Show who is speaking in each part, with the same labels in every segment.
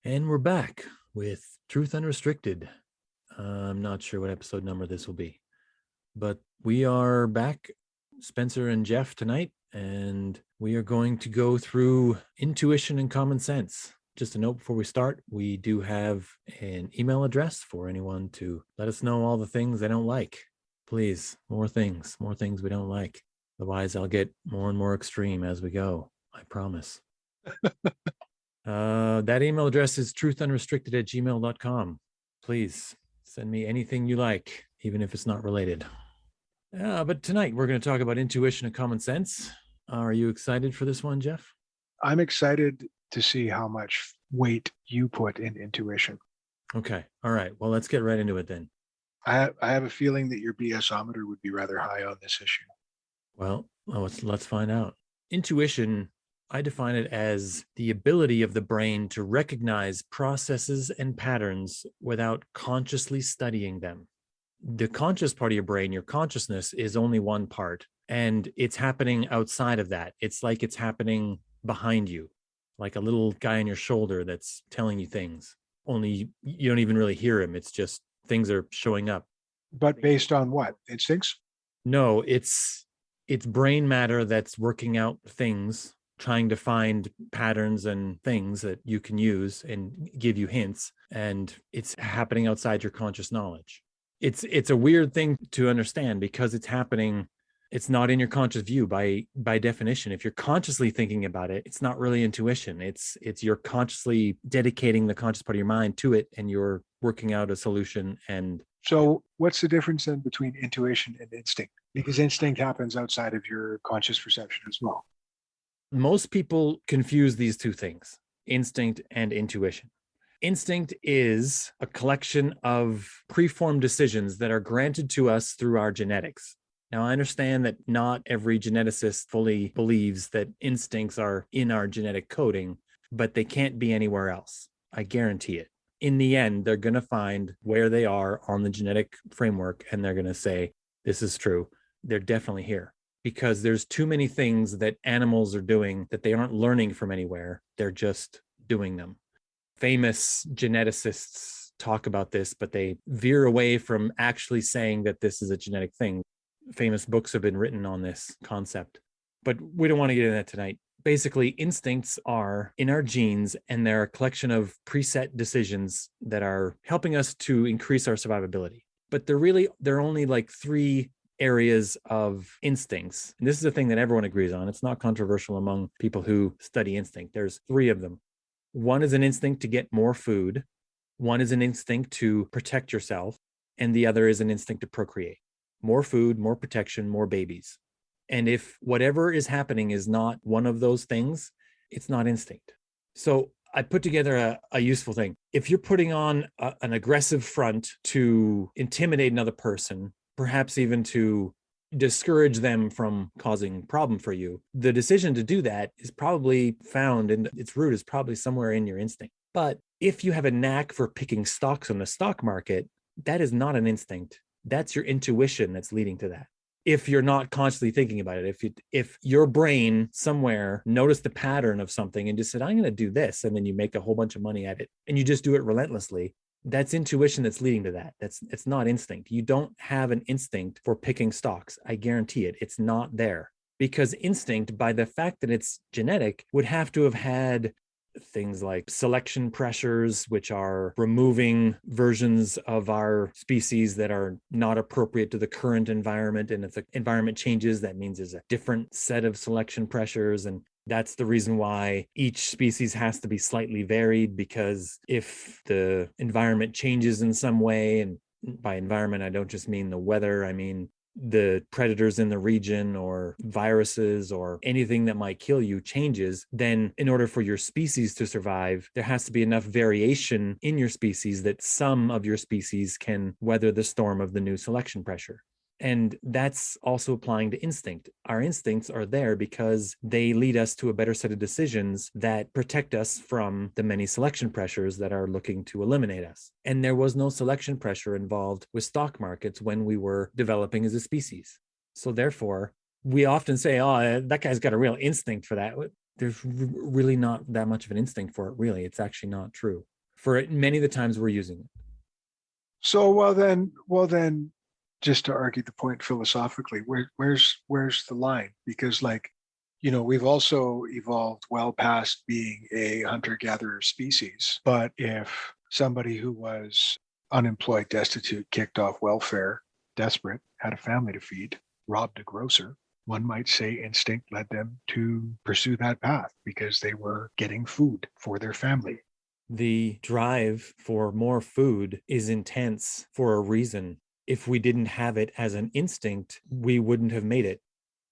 Speaker 1: And we're back with Truth Unrestricted. I'm not sure what episode number this will be, but we are back, Spencer and Jeff, tonight, and we are going to go through intuition and common sense. Just a note before we start, we do have an email address for anyone to let us know all the things they don't like. Please, more things we don't like. Otherwise, I'll get more and more extreme as we go. I promise. That email address is truthunrestricted@gmail.com. Please send me anything you like, even if it's not related. But tonight we're going to talk about intuition and common sense. Are you excited for this one, Jeff?
Speaker 2: I'm excited to see how much weight you put in intuition.
Speaker 1: Okay. All right. Well, let's get right into it then.
Speaker 2: I have a feeling that your BSometer would be rather high on this issue.
Speaker 1: Well, let's find out. Intuition, I define it as the ability of the brain to recognize processes and patterns without consciously studying them. The conscious part of your brain, your consciousness, is only one part, and it's happening outside of that. It's like it's happening behind you, like a little guy on your shoulder that's telling you things. Only you don't even really hear him. It's just things are showing up.
Speaker 2: But based on what? Instincts?
Speaker 1: No, it's brain matter that's working out things, trying to find patterns and things that you can use and give you hints, and it's happening outside your conscious knowledge. It's a weird thing to understand because it's happening. It's not in your conscious view by definition. If you're consciously thinking about it, it's not really intuition. It's you're consciously dedicating the conscious part of your mind to it, and you're working out a solution. And
Speaker 2: So what's the difference then between intuition and instinct? Because instinct happens outside of your conscious perception as well.
Speaker 1: most people confuse these two things, instinct and intuition. Instinct is a collection of preformed decisions that are granted to us through our genetics. Now, I understand that not every geneticist fully believes that instincts are in our genetic coding, but they can't be anywhere else. I guarantee it. In the end, they're going to find where they are on the genetic framework, and they're going to say, this is true. They're definitely here because there's too many things that animals are doing that they aren't learning from anywhere. They're just doing them. Famous geneticists talk about this, but they veer away from actually saying that this is a genetic thing. Famous books have been written on this concept, but we don't want to get into that tonight. Basically, instincts are in our genes, and they're a collection of preset decisions that are helping us to increase our survivability. But they're only like three areas of instincts. And this is a thing that everyone agrees on. It's not controversial among people who study instinct. There's three of them. One is an instinct to get more food. One is an instinct to protect yourself. And the other is an instinct to procreate. More food, more protection, more babies. And if whatever is happening is not one of those things, it's not instinct. So I put together a useful thing. If you're putting on an aggressive front to intimidate another person, perhaps even to discourage them from causing problem for you, the decision to do that is probably found, and its root is probably somewhere in your instinct. But if you have a knack for picking stocks on the stock market, that is not an instinct. That's your intuition that's leading to that. If you're not consciously thinking about it, if your brain somewhere noticed the pattern of something and just said, I'm going to do this, and then you make a whole bunch of money at it and you just do it relentlessly, that's intuition that's leading to that. It's not instinct. You don't have an instinct for picking stocks. I guarantee it. It's not there, because instinct, by the fact that it's genetic, would have to have had things like selection pressures, which are removing versions of our species that are not appropriate to the current environment. And if the environment changes, that means there's a different set of selection pressures. And that's the reason why each species has to be slightly varied, because if the environment changes in some way, and by environment, I don't just mean the weather, I mean the predators in the region or viruses or anything that might kill you changes, then in order for your species to survive, there has to be enough variation in your species that some of your species can weather the storm of the new selection pressure. And that's also applying to instinct. Our instincts are there because they lead us to a better set of decisions that protect us from the many selection pressures that are looking to eliminate us. And there was no selection pressure involved with stock markets when we were developing as a species. So therefore, we often say, oh, that guy's got a real instinct for that. there's really not that much of an instinct for it, really. It's actually not true for it, many of the times we're using it.
Speaker 2: So well then, just to argue the point philosophically, where's the line? Because like, we've also evolved well past being a hunter-gatherer species. But if somebody who was unemployed, destitute, kicked off welfare, desperate, had a family to feed, robbed a grocer, one might say instinct led them to pursue that path because they were getting food for their family.
Speaker 1: The drive for more food is intense for a reason. If we didn't have it as an instinct, we wouldn't have made it.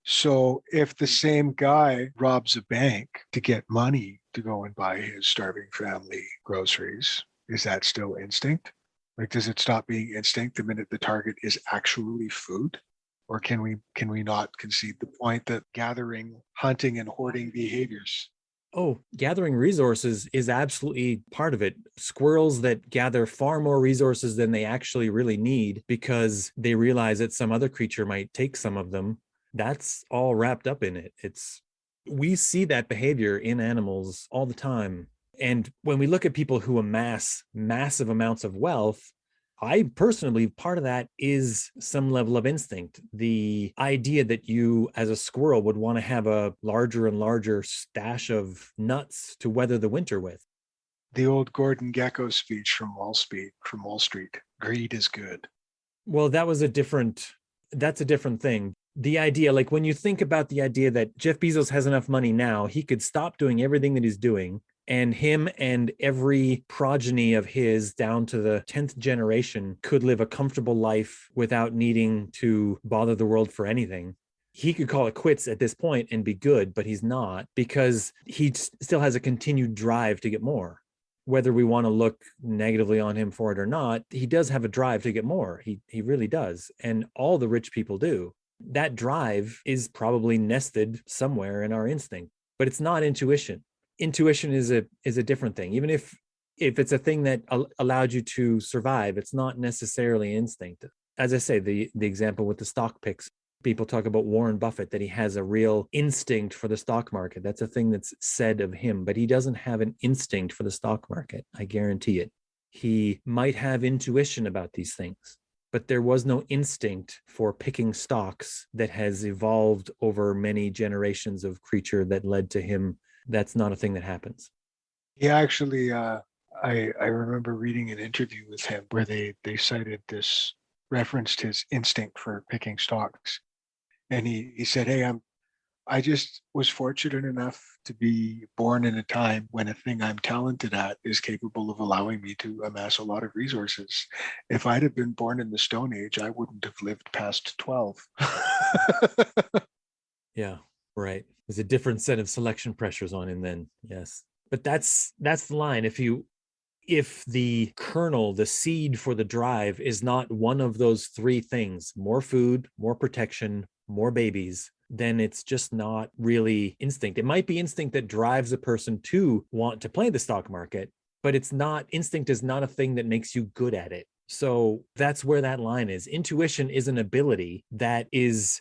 Speaker 2: So if the same guy robs a bank to get money to go and buy his starving family groceries, is that still instinct? Like, does it stop being instinct the minute the target is actually food? Or can we not concede the point that gathering, hunting, and hoarding behaviors?
Speaker 1: Oh, gathering resources is absolutely part of it. Squirrels that gather far more resources than they actually really need because they realize that some other creature might take some of them. That's all wrapped up in it. We see that behavior in animals all the time. And when we look at people who amass massive amounts of wealth, I personally, part of that is some level of instinct. The idea that you, as a squirrel, would want to have a larger and larger stash of nuts to weather the winter with.
Speaker 2: The old Gordon Gekko speech from Wall Street. Greed is good.
Speaker 1: Well, that's a different thing. The idea, like when you think about the idea that Jeff Bezos has enough money now, he could stop doing everything that he's doing, and him and every progeny of his down to the 10th generation could live a comfortable life without needing to bother the world for anything. He could call it quits at this point and be good, but he's not, because he still has a continued drive to get more. Whether we want to look negatively on him for it or not, he does have a drive to get more. He really does. And all the rich people do. That drive is probably nested somewhere in our instinct, but it's not intuition. Intuition is a different thing. Even if it's a thing that allowed you to survive, it's not necessarily instinct. As I say, the example with the stock picks, people talk about Warren Buffett, that he has a real instinct for the stock market. That's a thing that's said of him, but he doesn't have an instinct for the stock market. I guarantee it. He might have intuition about these things, but there was no instinct for picking stocks that has evolved over many generations of creature that led to him. That's not a thing that happens.
Speaker 2: Yeah, actually, I remember reading an interview with him where they cited this, referenced his instinct for picking stocks. And he said, hey, I just was fortunate enough to be born in a time when a thing I'm talented at is capable of allowing me to amass a lot of resources. If I'd have been born in the Stone Age, I wouldn't have lived past 12.
Speaker 1: Yeah, right. There's a different set of selection pressures on him then. Yes. But that's the line. If the kernel, the seed for the drive is not one of those three things, more food, more protection, more babies, then it's just not really instinct. It might be instinct that drives a person to want to play the stock market, but it's not, instinct is not a thing that makes you good at it. So that's where that line is. Intuition is an ability that is,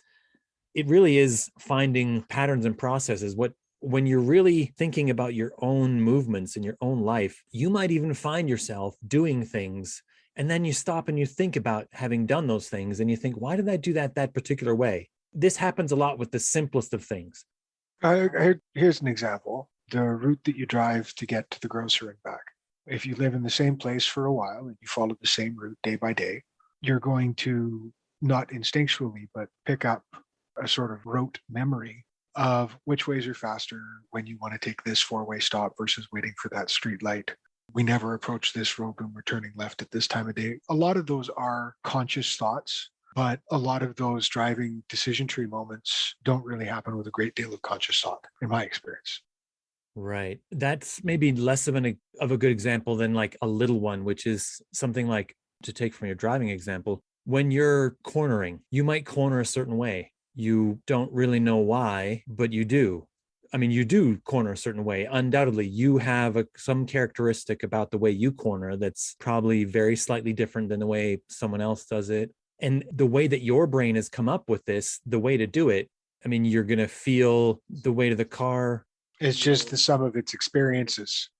Speaker 1: it really is finding patterns and processes. When you're really thinking about your own movements in your own life, you might even find yourself doing things, and then you stop and you think about having done those things, and you think, why did I do that particular way? This happens a lot with the simplest of things.
Speaker 2: Here's an example. The route that you drive to get to the grocer and back. If you live in the same place for a while and you follow the same route day by day, you're going to, not instinctually, but pick up a sort of rote memory of which ways are faster when you want to take this four-way stop versus waiting for that street light. We never approach this road when we're turning left at this time of day. A lot of those are conscious thoughts, but a lot of those driving decision tree moments don't really happen with a great deal of conscious thought, in my experience.
Speaker 1: Right. That's maybe less of a good example than like a little one, which is something like, to take from your driving example, when you're cornering, you might corner a certain way. You don't really know why, but you do. I mean, you do corner a certain way. Undoubtedly, you have some characteristic about the way you corner that's probably very slightly different than the way someone else does it. And the way that your brain has come up with this, the way to do it, I mean, you're going to feel the weight of the car.
Speaker 2: It's just the sum of its experiences.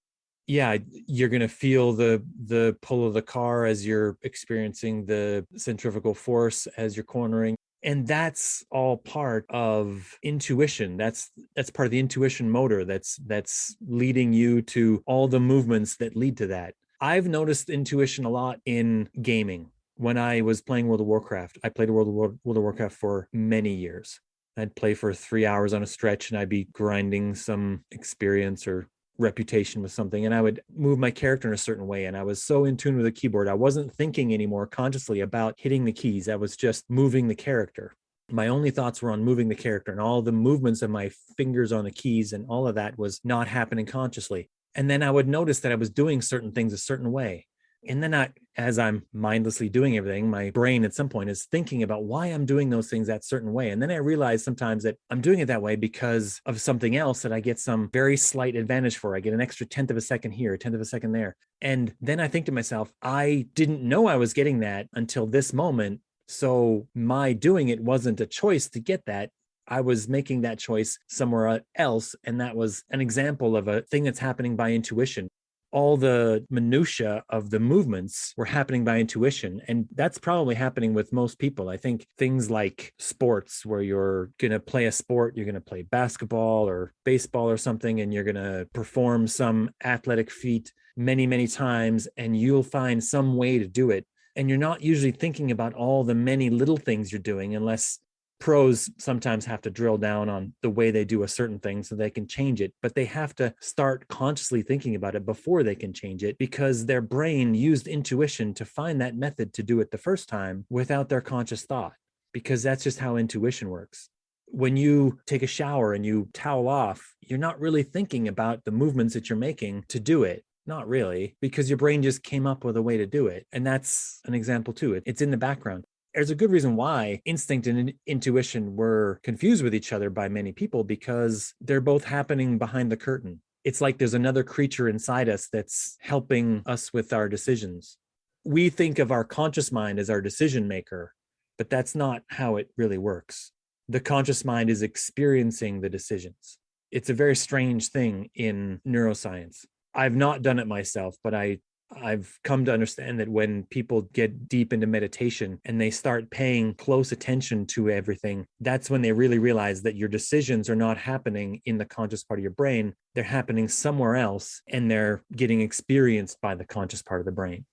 Speaker 1: Yeah, you're going to feel the pull of the car as you're experiencing the centrifugal force as you're cornering, and that's all part of intuition. That's part of the intuition motor that's leading you to all the movements that lead to that. I've noticed intuition a lot in gaming. When I was playing World of Warcraft, I played World of Warcraft for many years. I'd play for 3 hours on a stretch and I'd be grinding some experience or reputation with something, and I would move my character in a certain way, and I was so in tune with the keyboard I wasn't thinking anymore consciously about hitting the keys. I was just moving the character. My only thoughts were on moving the character, and all the movements of my fingers on the keys and all of that was not happening consciously. And then I would notice that I was doing certain things a certain way, and then as I'm mindlessly doing everything, my brain at some point is thinking about why I'm doing those things that certain way. And then I realize sometimes that I'm doing it that way because of something else that I get some very slight advantage for. I get an extra tenth of a second here, a tenth of a second there. And then I think to myself, I didn't know I was getting that until this moment. So my doing it wasn't a choice to get that. I was making that choice somewhere else. And that was an example of a thing that's happening by intuition. All the minutia of the movements were happening by intuition. And that's probably happening with most people. I think things like sports, where you're going to play a sport, you're going to play basketball or baseball or something, and you're going to perform some athletic feat many, many times, and you'll find some way to do it. And you're not usually thinking about all the many little things you're doing, unless pros sometimes have to drill down on the way they do a certain thing so they can change it, but they have to start consciously thinking about it before they can change it, because their brain used intuition to find that method to do it the first time without their conscious thought, because that's just how intuition works. When you take a shower and you towel off, you're not really thinking about the movements that you're making to do it. Not really, because your brain just came up with a way to do it. And that's an example too. It's in the background. There's a good reason why instinct and intuition were confused with each other by many people, because they're both happening behind the curtain. It's like there's another creature inside us that's helping us with our decisions. We think of our conscious mind as our decision maker, but that's not how it really works. The conscious mind is experiencing the decisions. It's a very strange thing in neuroscience. I've not done it myself, but I've come to understand that when people get deep into meditation and they start paying close attention to everything, that's when they really realize that your decisions are not happening in the conscious part of your brain. They're happening somewhere else, and they're getting experienced by the conscious part of the brain.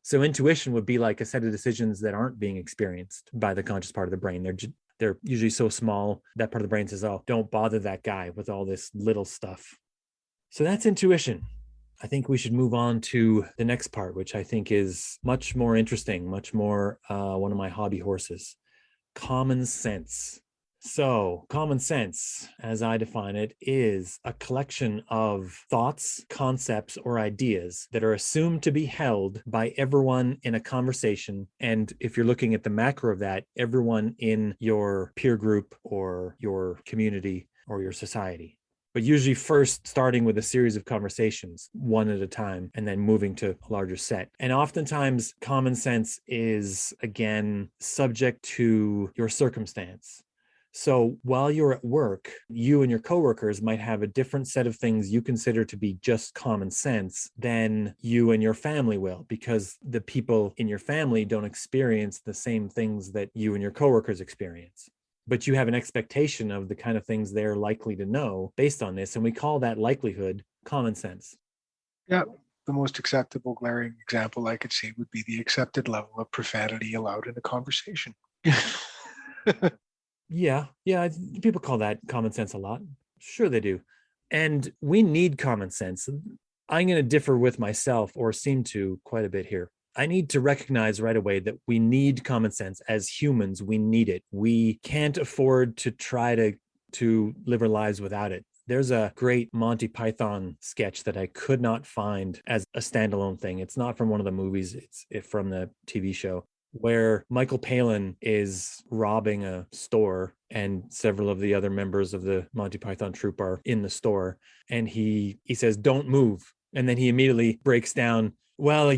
Speaker 1: So intuition would be like a set of decisions that aren't being experienced by the conscious part of the brain. They're usually so small that part of the brain says, oh, don't bother that guy with all this little stuff. So that's intuition. I think we should move on to the next part, which I think is much more interesting, much more one of my hobby horses: common sense. So common sense, as I define it, is a collection of thoughts, concepts, or ideas that are assumed to be held by everyone in a conversation. And if you're looking at the macro of that, everyone in your peer group or your community or your society. But usually first starting with a series of conversations, one at a time, and then moving to a larger set. And oftentimes common sense is, again, subject to your circumstance. So while you're at work, you and your coworkers might have a different set of things you consider to be just common sense than you and your family will, because the people in your family don't experience the same things that you and your coworkers experience. But you have an expectation of the kind of things they're likely to know based on this. And we call that likelihood common sense.
Speaker 2: Yeah. The most acceptable glaring example I could see would be the accepted level of profanity allowed in a conversation.
Speaker 1: Yeah. People call that common sense a lot. Sure, they do. And we need common sense. I'm going to differ with myself, or seem to, quite a bit here. I need to recognize right away that we need common sense as humans. We need it. We can't afford to try to live our lives without it. There's a great Monty Python sketch that I could not find as a standalone thing. It's not from one of the movies. It's from the TV show, where Michael Palin is robbing a store and several of the other members of the Monty Python troupe are in the store. And he says, "Don't move." And then he immediately breaks down well,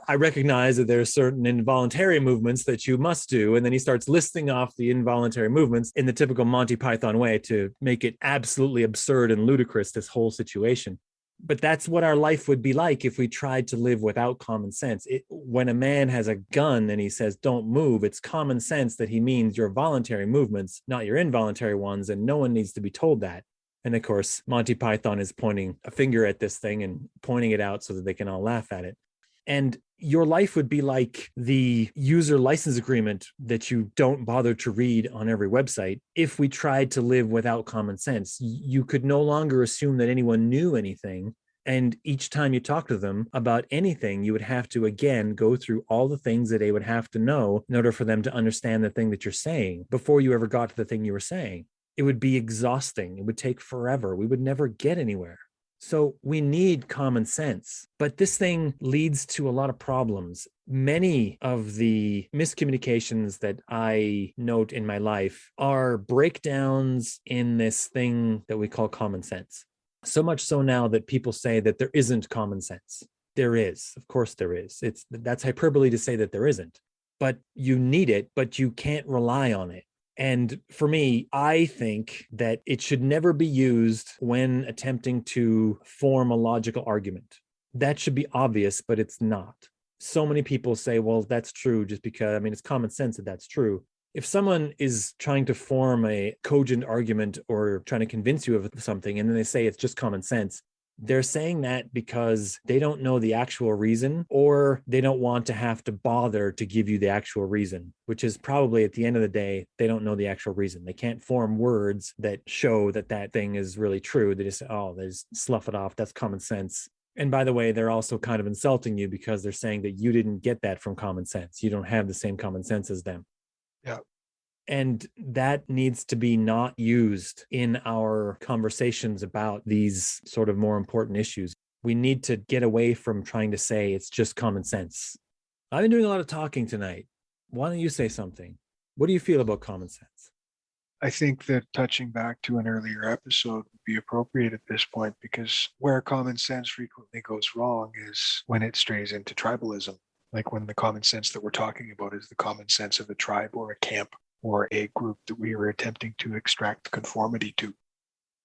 Speaker 1: I recognize that there's certain involuntary movements that you must do. And then he starts listing off the involuntary movements in the typical Monty Python way to make it absolutely absurd and ludicrous, this whole situation. But that's what our life would be like if we tried to live without common sense. When a man has a gun and he says, don't move, it's common sense that he means your voluntary movements, not your involuntary ones. And no one needs to be told that. And of course, Monty Python is pointing a finger at this thing and pointing it out so that they can all laugh at it. And your life would be like the user license agreement that you don't bother to read on every website. If we tried to live without common sense, you could no longer assume that anyone knew anything. And each time you talk to them about anything, you would have to, again, go through all the things that they would have to know in order for them to understand the thing that you're saying before you ever got to the thing you were saying. It would be exhausting. It would take forever. We would never get anywhere. So we need common sense, but this thing leads to a lot of problems. Many of the miscommunications that I note in my life are breakdowns in this thing that we call common sense. So much so now that people say that there isn't common sense. There is. Of course there is. That's hyperbole to say that there isn't, but you need it, but you can't rely on it. And for me, I think that it should never be used when attempting to form a logical argument. That should be obvious, but it's not. So many people say, well, that's true just because, it's common sense that that's true. If someone is trying to form a cogent argument or trying to convince you of something, and then they say it's just common sense, they're saying that because they don't know the actual reason, or they don't want to have to bother to give you the actual reason, which is probably at the end of the day, they don't know the actual reason. They can't form words that show that that thing is really true. They just slough it off. That's common sense. And by the way, they're also kind of insulting you because they're saying that you didn't get that from common sense. You don't have the same common sense as them.
Speaker 2: Yeah.
Speaker 1: And that needs to be not used in our conversations about these sort of more important issues. We need to get away from trying to say it's just common sense. I've been doing a lot of talking tonight. Why don't you say something? What do you feel about common sense?
Speaker 2: I think that touching back to an earlier episode would be appropriate at this point, because where common sense frequently goes wrong is when it strays into tribalism. Like when the common sense that we're talking about is the common sense of a tribe or a camp or a group that we are attempting to extract conformity to.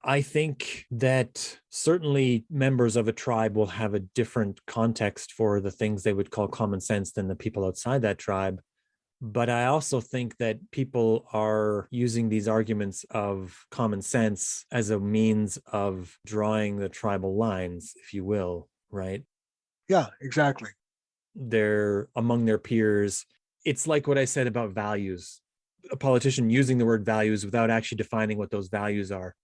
Speaker 1: I think that certainly members of a tribe will have a different context for the things they would call common sense than the people outside that tribe. But I also think that people are using these arguments of common sense as a means of drawing the tribal lines, if you will, right?
Speaker 2: Yeah, exactly.
Speaker 1: They're among their peers. It's like what I said about values. A politician using the word values without actually defining what those values are.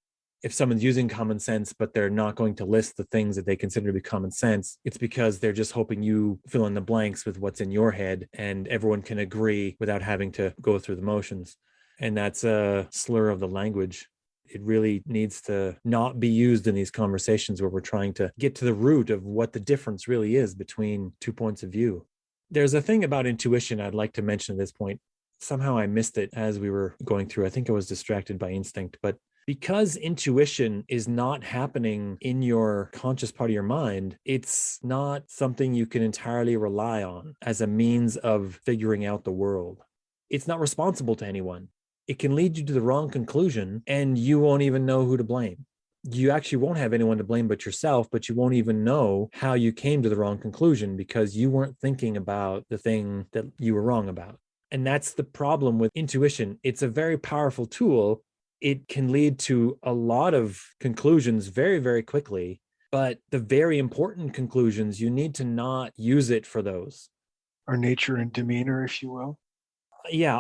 Speaker 1: If someone's using common sense, but they're not going to list the things that they consider to be common sense, it's because they're just hoping you fill in the blanks with what's in your head and everyone can agree without having to go through the motions. And that's a slur of the language. It really needs to not be used in these conversations where we're trying to get to the root of what the difference really is between two points of view. There's a thing about intuition I'd like to mention at this point. Somehow I missed it as we were going through. I think I was distracted by instinct, but because intuition is not happening in your conscious part of your mind, it's not something you can entirely rely on as a means of figuring out the world. It's not responsible to anyone. It can lead you to the wrong conclusion and you won't even know who to blame. You actually won't have anyone to blame but yourself, but you won't even know how you came to the wrong conclusion because you weren't thinking about the thing that you were wrong about. And that's the problem with intuition. It's a very powerful tool. It can lead to a lot of conclusions very, very quickly. But the very important conclusions, you need to not use it for those.
Speaker 2: Our nature and demeanor, if you will.
Speaker 1: Yeah,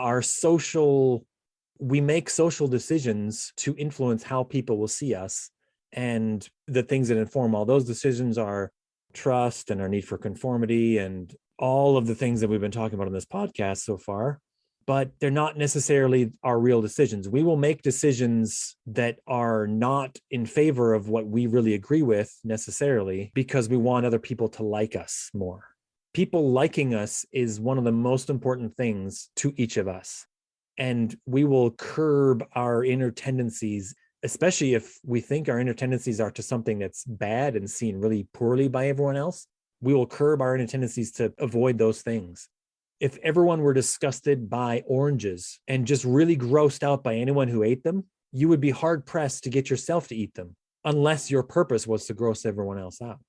Speaker 1: we make social decisions to influence how people will see us. And the things that inform all those decisions are trust and our need for conformity and all of the things that we've been talking about on this podcast so far, but they're not necessarily our real decisions. We will make decisions that are not in favor of what we really agree with necessarily because we want other people to like us more. People liking us is one of the most important things to each of us. And we will curb our inner tendencies, especially if we think our inner tendencies are to something that's bad and seen really poorly by everyone else. We will curb our inner tendencies to avoid those things. If everyone were disgusted by oranges and just really grossed out by anyone who ate them, you would be hard pressed to get yourself to eat them, unless your purpose was to gross everyone else out.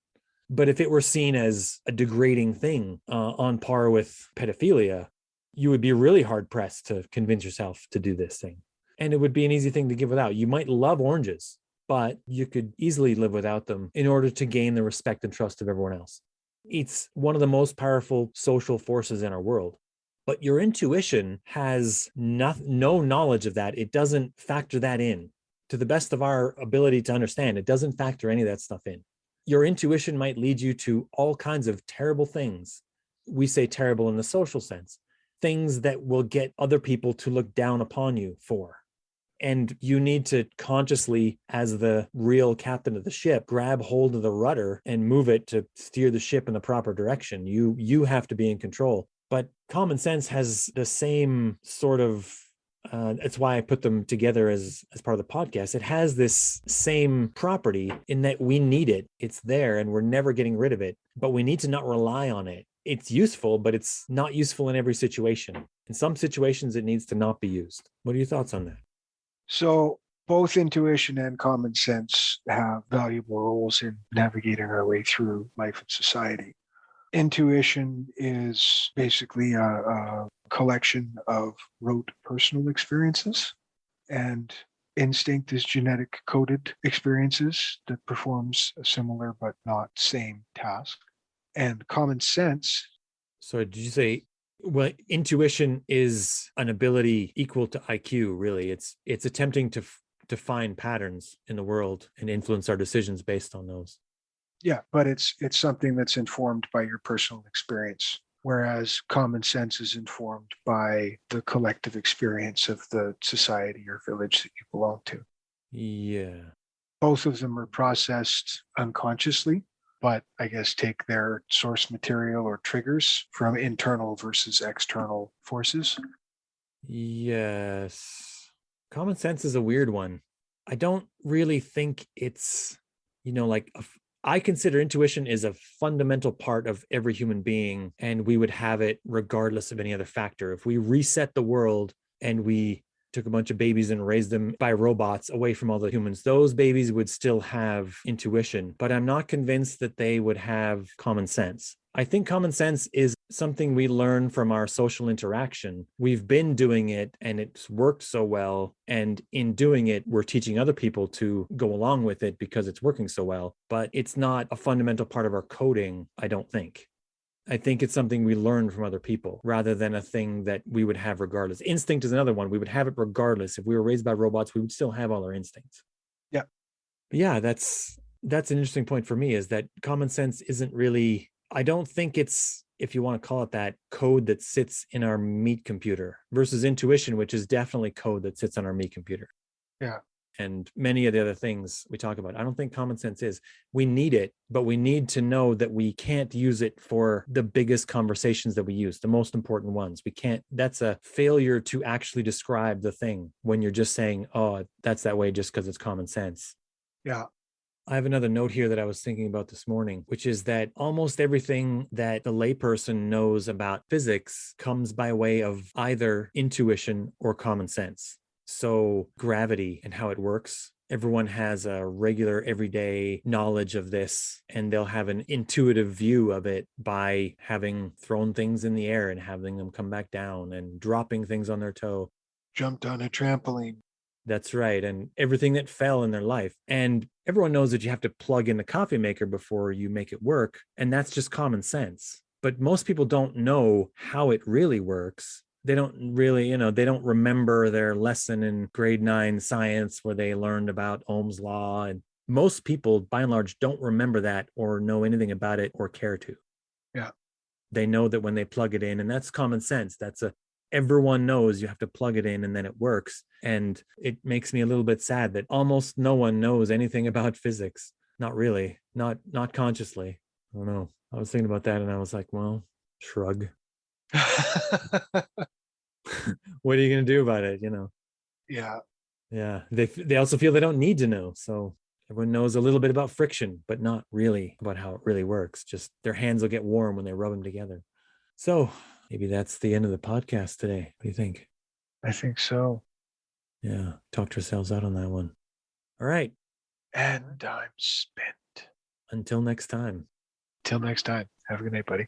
Speaker 1: But if it were seen as a degrading thing on par with pedophilia, you would be really hard pressed to convince yourself to do this thing. And it would be an easy thing to give without. You might love oranges, but you could easily live without them in order to gain the respect and trust of everyone else. It's one of the most powerful social forces in our world. But your intuition has no knowledge of that. It doesn't factor that in. To the best of our ability to understand, it doesn't factor any of that stuff in. Your intuition might lead you to all kinds of terrible things. We say terrible in the social sense, things that will get other people to look down upon you for. And you need to consciously, as the real captain of the ship, grab hold of the rudder and move it to steer the ship in the proper direction. You have to be in control. But common sense has the same sort of, that's why I put them together as part of the podcast. It has this same property in that we need it. It's there and we're never getting rid of it, but we need to not rely on it. It's useful, but it's not useful in every situation. In some situations, it needs to not be used. What are your thoughts on that?
Speaker 2: So both intuition and common sense have valuable roles in navigating our way through life and society. Intuition is basically a collection of rote personal experiences, and instinct is genetic coded experiences that performs a similar but not same task. And common sense.
Speaker 1: So did you say, well, intuition is an ability equal to IQ, really? It's attempting to find patterns in the world and influence our decisions based on those.
Speaker 2: Yeah, but it's something that's informed by your personal experience, whereas common sense is informed by the collective experience of the society or village that you belong to.
Speaker 1: Yeah.
Speaker 2: Both of them are processed unconsciously, but I guess take their source material or triggers from internal versus external forces.
Speaker 1: Yes. Common sense is a weird one. I don't really think it's, like I consider intuition is a fundamental part of every human being, and we would have it regardless of any other factor. If we reset the world and we took a bunch of babies and raised them by robots away from all the humans, those babies would still have intuition, but I'm not convinced that they would have common sense. I think common sense is something we learn from our social interaction. We've been doing it and it's worked so well. And in doing it, we're teaching other people to go along with it because it's working so well. But it's not a fundamental part of our coding, I don't think. I think it's something we learn from other people rather than a thing that we would have regardless. Instinct is another one. We would have it regardless. If we were raised by robots, we would still have all our instincts.
Speaker 2: Yeah.
Speaker 1: But yeah, that's an interesting point for me, is that common sense isn't really, I don't think it's, if you want to call it that, code that sits in our meat computer versus intuition, which is definitely code that sits on our meat computer.
Speaker 2: Yeah.
Speaker 1: And many of the other things we talk about, I don't think common sense is. We need it, but we need to know that we can't use it for the biggest conversations that we use, the most important ones. We can't, that's a failure to actually describe the thing when you're just saying, oh, that's that way just because it's common sense.
Speaker 2: Yeah.
Speaker 1: I have another note here that I was thinking about this morning, which is that almost everything that the layperson knows about physics comes by way of either intuition or common sense. So gravity and how it works, everyone has a regular everyday knowledge of this, and they'll have an intuitive view of it by having thrown things in the air and having them come back down and dropping things on their toe.
Speaker 2: Jumped on a trampoline.
Speaker 1: That's right. And everything that fell in their life. And everyone knows that you have to plug in the coffee maker before you make it work. And that's just common sense. But most people don't know how it really works. They don't really, they don't remember their lesson in grade 9 science where they learned about Ohm's law. And most people, by and large, don't remember that or know anything about it or care to.
Speaker 2: Yeah.
Speaker 1: They know that when they plug it in, and that's common sense. Everyone knows you have to plug it in and then it works. And it makes me a little bit sad that almost no one knows anything about physics. Not really, not consciously. I don't know. I was thinking about that and I was like, well, shrug. What are you going to do about it?
Speaker 2: Yeah.
Speaker 1: Yeah. They also feel they don't need to know. So Everyone knows a little bit about friction, but not really about how it really works. Just their hands will get warm when they rub them together. So maybe that's the end of the podcast today. What do you think?
Speaker 2: I think so.
Speaker 1: Yeah, talked ourselves out on that one. All right.
Speaker 2: And I'm spent.
Speaker 1: Until next time.
Speaker 2: Till next time. Have a good night, buddy.